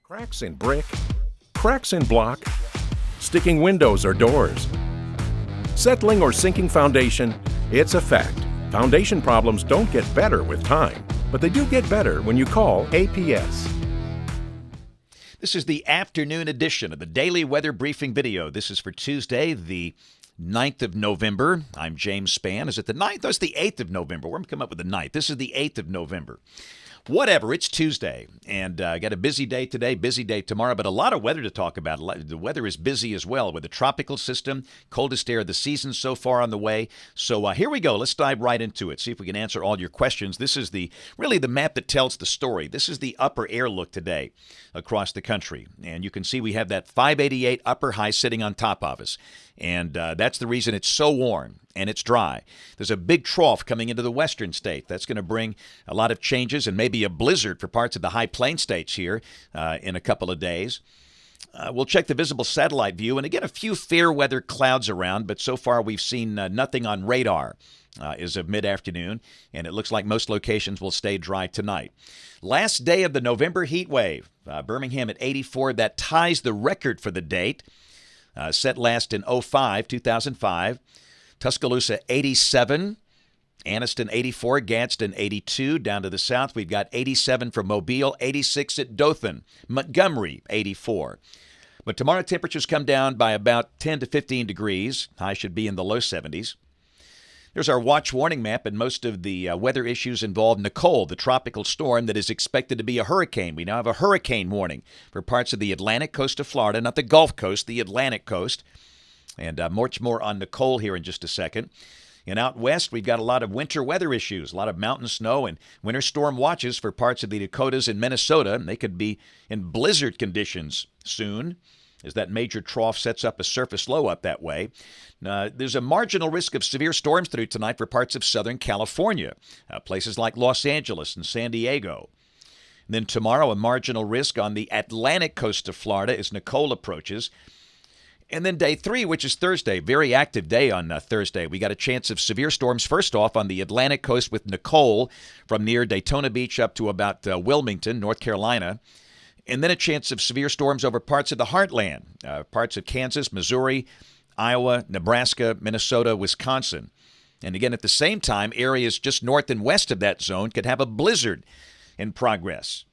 Cracks in brick, cracks in block, sticking windows or doors. Settling or sinking foundation, it's a fact. Foundation problems don't get better with time, but they do get better when you call APS. This is the afternoon edition of the Daily Weather Briefing video. This is for Tuesday, the 9th of November. I'm James Spann. Is it the 9th? Oh, it's the 8th of November. We're going to come up with the 9th. This is the 8th of November. Whatever, it's Tuesday, and got a busy day today, busy day tomorrow, but a lot of weather to talk about. The weather is busy as well with a tropical system, coldest air of the season so far on the way. So here we go. Let's dive right into it, see if we can answer all your questions. This is really the map that tells the story. This is the upper air look today across the country, and you can see we have that 588 upper high sitting on top of us, and that's the reason it's so warm. And it's dry. There's a big trough coming into the western state. That's going to bring a lot of changes and maybe a blizzard for parts of the high plain states here in a couple of days. We'll check the visible satellite view. And again, a few fair weather clouds around, but so far we've seen nothing on radar as of mid-afternoon. And it looks like most locations will stay dry tonight. Last day of the November heat wave. Birmingham at 84. That ties the record for the date. Set last in 2005. Tuscaloosa 87, Anniston 84, Gadsden 82. Down to the south, we've got 87 for Mobile, 86 at Dothan, Montgomery 84. But tomorrow temperatures come down by about 10 to 15 degrees. High should be in the low 70s. There's our watch warning map, and most of the weather issues involve Nicole, the tropical storm that is expected to be a hurricane. We now have a hurricane warning for parts of the Atlantic coast of Florida, not the Gulf Coast, the Atlantic coast. And much more on Nicole here in just a second. And out west, we've got a lot of winter weather issues, a lot of mountain snow and winter storm watches for parts of the Dakotas and Minnesota. And they could be in blizzard conditions soon as that major trough sets up a surface low up that way. There's a marginal risk of severe storms through tonight for parts of Southern California, places like Los Angeles and San Diego. And then tomorrow, a marginal risk on the Atlantic coast of Florida as Nicole approaches. And then day 3, which is Thursday, very active day on Thursday. We got a chance of severe storms first off on the Atlantic coast with Nicole from near Daytona Beach up to about Wilmington, North Carolina. And then a chance of severe storms over parts of the heartland, parts of Kansas, Missouri, Iowa, Nebraska, Minnesota, Wisconsin. And again, at the same time, areas just north and west of that zone could have a blizzard in progress.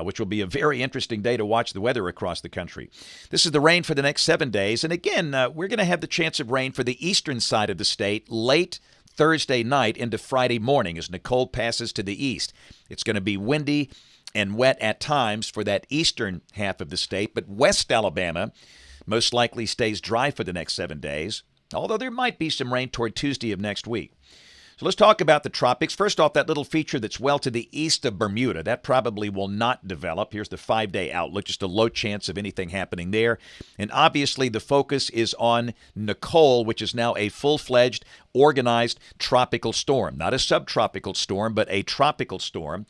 Which will be a very interesting day to watch the weather across the country. This is the rain for the next 7 days. And again, we're going to have the chance of rain for the eastern side of the state late Thursday night into Friday morning as Nicole passes to the east. It's going to be windy and wet at times for that eastern half of the state, but West Alabama most likely stays dry for the next 7 days, although there might be some rain toward Tuesday of next week. So let's talk about the tropics. First off, that little feature that's well to the east of Bermuda, that probably will not develop. Here's the 5-day outlook, just a low chance of anything happening there. And obviously the focus is on Nicole, which is now a full-fledged, organized tropical storm. Not a subtropical storm, but a tropical storm.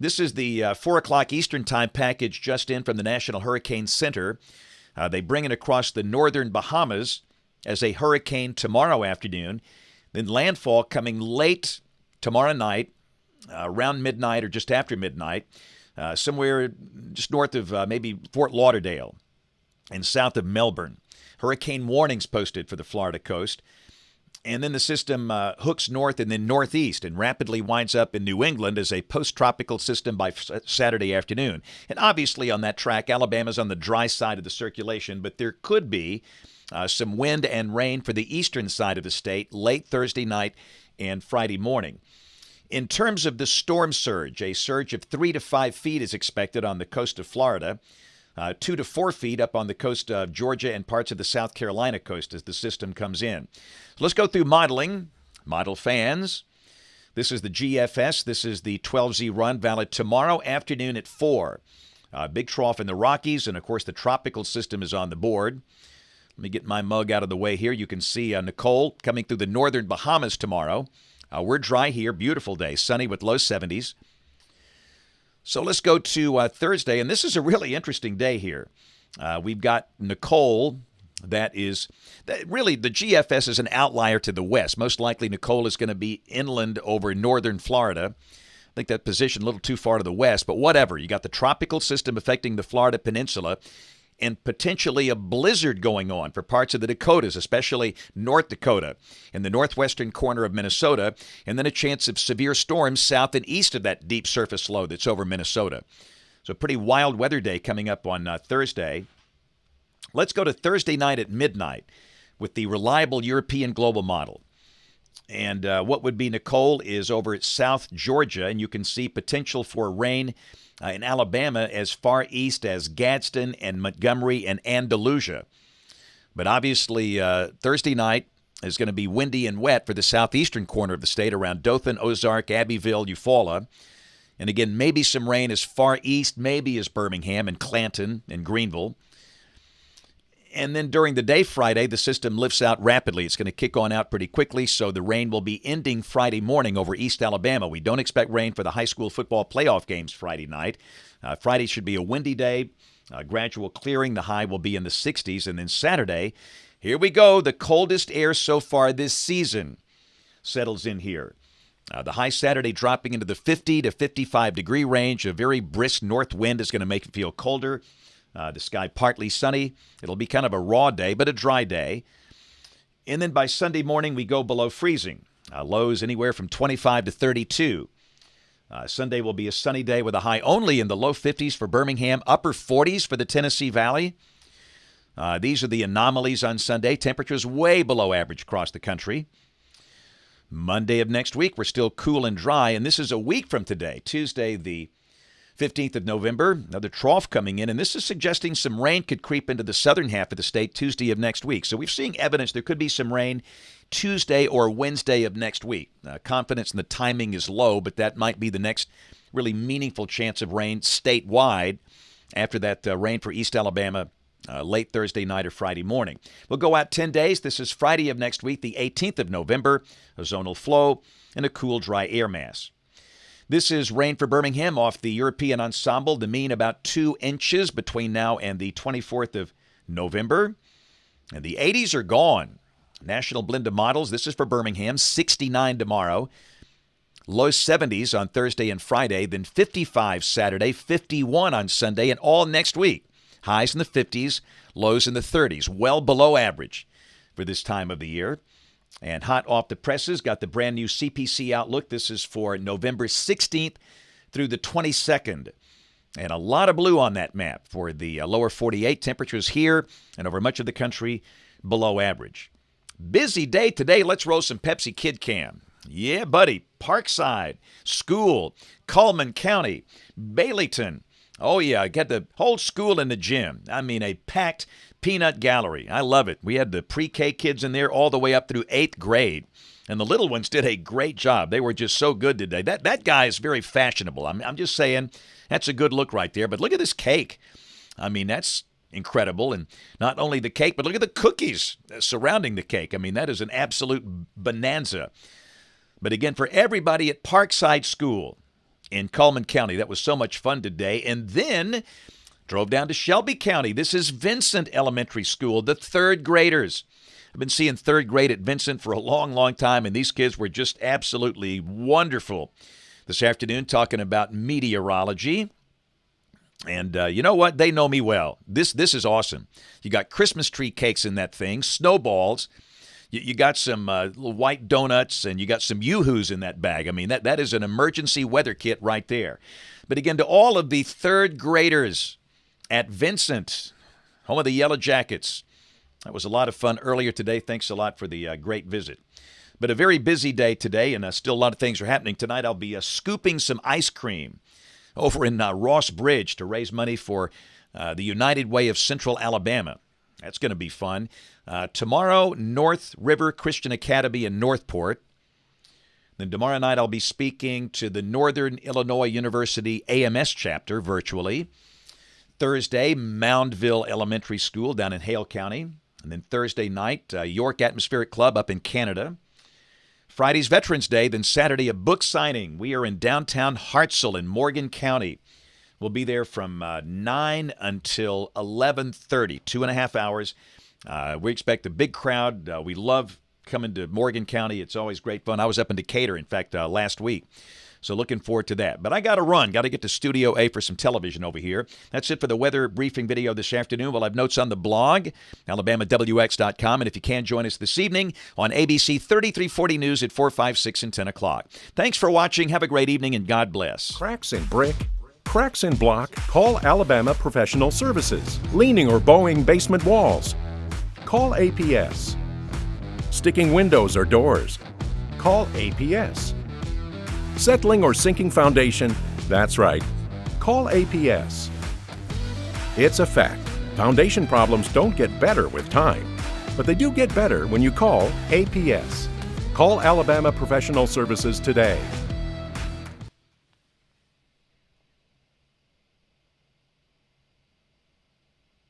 This is the 4 o'clock Eastern Time package just in from the National Hurricane Center. They bring it across the northern Bahamas as a hurricane tomorrow afternoon. Then landfall coming late tomorrow night, around midnight or just after midnight, somewhere just north of maybe Fort Lauderdale and south of Melbourne. Hurricane warnings posted for the Florida coast. And then the system hooks north and then northeast and rapidly winds up in New England as a post-tropical system by Saturday afternoon. And obviously on that track, Alabama's on the dry side of the circulation, but there could be some wind and rain for the eastern side of the state late Thursday night and Friday morning. In terms of the storm surge, a surge of 3 to 5 feet is expected on the coast of Florida, 2 to 4 feet up on the coast of Georgia and parts of the South Carolina coast as the system comes in. So let's go through modeling. Model fans. This is the GFS. This is the 12Z run valid tomorrow afternoon at 4. Big trough in the Rockies, and of course the tropical system is on the board. Let me get my mug out of the way here. You can see Nicole coming through the northern Bahamas tomorrow. We're dry here. Beautiful day. Sunny with low 70s. So let's go to Thursday, and this is a really interesting day here. We've got Nicole. Really, the GFS is an outlier to the west. Most likely Nicole is going to be inland over northern Florida. think that position a little too far to the west, but whatever. You got the tropical system affecting the Florida Peninsula and potentially a blizzard going on for parts of the Dakotas, especially North Dakota and the northwestern corner of Minnesota, and then a chance of severe storms south and east of that deep surface low that's over Minnesota. So a pretty wild weather day coming up on Thursday. Let's go to Thursday night at midnight with the reliable European global model. And what would be Nicole is over at South Georgia, and you can see potential for rain in Alabama as far east as Gadsden and Montgomery and Andalusia. But obviously, Thursday night is going to be windy and wet for the southeastern corner of the state around Dothan, Ozark, Abbeville, Eufaula. And again, maybe some rain as far east, maybe as Birmingham and Clanton and Greenville. And then during the day Friday, the system lifts out rapidly. It's going to kick on out pretty quickly, so the rain will be ending Friday morning over East Alabama. We don't expect rain for the high school football playoff games Friday night. Friday should be a windy day, gradual clearing. The high will be in the 60s. And then Saturday, here we go. The coldest air so far this season settles in here. The high Saturday dropping into the 50 to 55 degree range. A very brisk north wind is going to make it feel colder. The sky partly sunny. It'll be kind of a raw day, but a dry day. And then by Sunday morning, we go below freezing. Lows anywhere from 25 to 32. Sunday will be a sunny day with a high only in the low 50s for Birmingham, upper 40s for the Tennessee Valley. These are the anomalies on Sunday. Temperatures way below average across the country. Monday of next week, we're still cool and dry, and this is a week from today, Tuesday the 15th of November, another trough coming in, and this is suggesting some rain could creep into the southern half of the state Tuesday of next week. So we're seeing evidence there could be some rain Tuesday or Wednesday of next week. Confidence in the timing is low, but that might be the next really meaningful chance of rain statewide after that rain for East Alabama late Thursday night or Friday morning. We'll go out 10 days. This is Friday of next week, the 18th of November, a zonal flow and a cool, dry air mass. This is rain for Birmingham off the European ensemble, the mean about 2 inches between now and the 24th of November. And the 80s are gone. National blend of models, this is for Birmingham, 69 tomorrow. Low 70s on Thursday and Friday, then 55 Saturday, 51 on Sunday, and all next week. Highs in the 50s, lows in the 30s, well below average for this time of the year. And hot off the presses, got the brand new CPC outlook. This is for November 16th through the 22nd. And a lot of blue on that map for the lower 48. Temperatures here and over much of the country below average. Busy day today. Let's roll some Pepsi Kid Cam. Yeah, buddy. Parkside, School, Cullman County, Baileyton. Oh, yeah, got the whole school in the gym. I mean, a packed peanut gallery. I love it. We had the pre-K kids in there all the way up through 8th grade. And the little ones did a great job. They were just so good today. That guy is very fashionable. I'm just saying, that's a good look right there. But look at this cake. I mean, that's incredible. And not only the cake, but look at the cookies surrounding the cake. I mean, that is an absolute bonanza. But again, for everybody at Parkside School in Cullman County, that was so much fun today. And then drove down to Shelby County. This is Vincent Elementary School, the 3rd graders. I've been seeing 3rd grade at Vincent for a long, long time, and these kids were just absolutely wonderful this afternoon talking about meteorology. And you know what? They know me well. This is awesome. You got Christmas tree cakes in that thing, snowballs. You got some little white donuts, and you got some Yoo-Hoos in that bag. I mean, that is an emergency weather kit right there. But again, to all of the 3rd graders at Vincent, home of the Yellow Jackets, that was a lot of fun earlier today. Thanks a lot for the great visit. But a very busy day today, and still a lot of things are happening. Tonight I'll be scooping some ice cream over in Ross Bridge to raise money for the United Way of Central Alabama. That's going to be fun. Tomorrow, North River Christian Academy in Northport. Then tomorrow night, I'll be speaking to the Northern Illinois University AMS chapter virtually. Thursday, Moundville Elementary School down in Hale County. And then Thursday night, York Atmospheric Club up in Canada. Friday's Veterans Day. Then Saturday, a book signing. We are in downtown Hartselle in Morgan County. We'll be there from 9 until 11:30, 2.5 hours. We expect a big crowd. We love coming to Morgan County. It's always great fun. I was up in Decatur, in fact, last week So looking forward to that. But I got to run. Got to get to Studio A for some television over here. That's it for the weather briefing video this afternoon. We'll have notes on the blog, alabamawx.com. And if you can, join us this evening on ABC 3340 News at 4, 5, 6, and 10 o'clock. Thanks for watching. Have a great evening, and God bless. Cracks in brick, cracks in block, call Alabama Professional Services. Leaning or bowing basement walls, call APS. Sticking windows or doors, call APS. Settling or sinking foundation, that's right, call APS. It's a fact, foundation problems don't get better with time, but they do get better when you call APS. Call Alabama Professional Services today.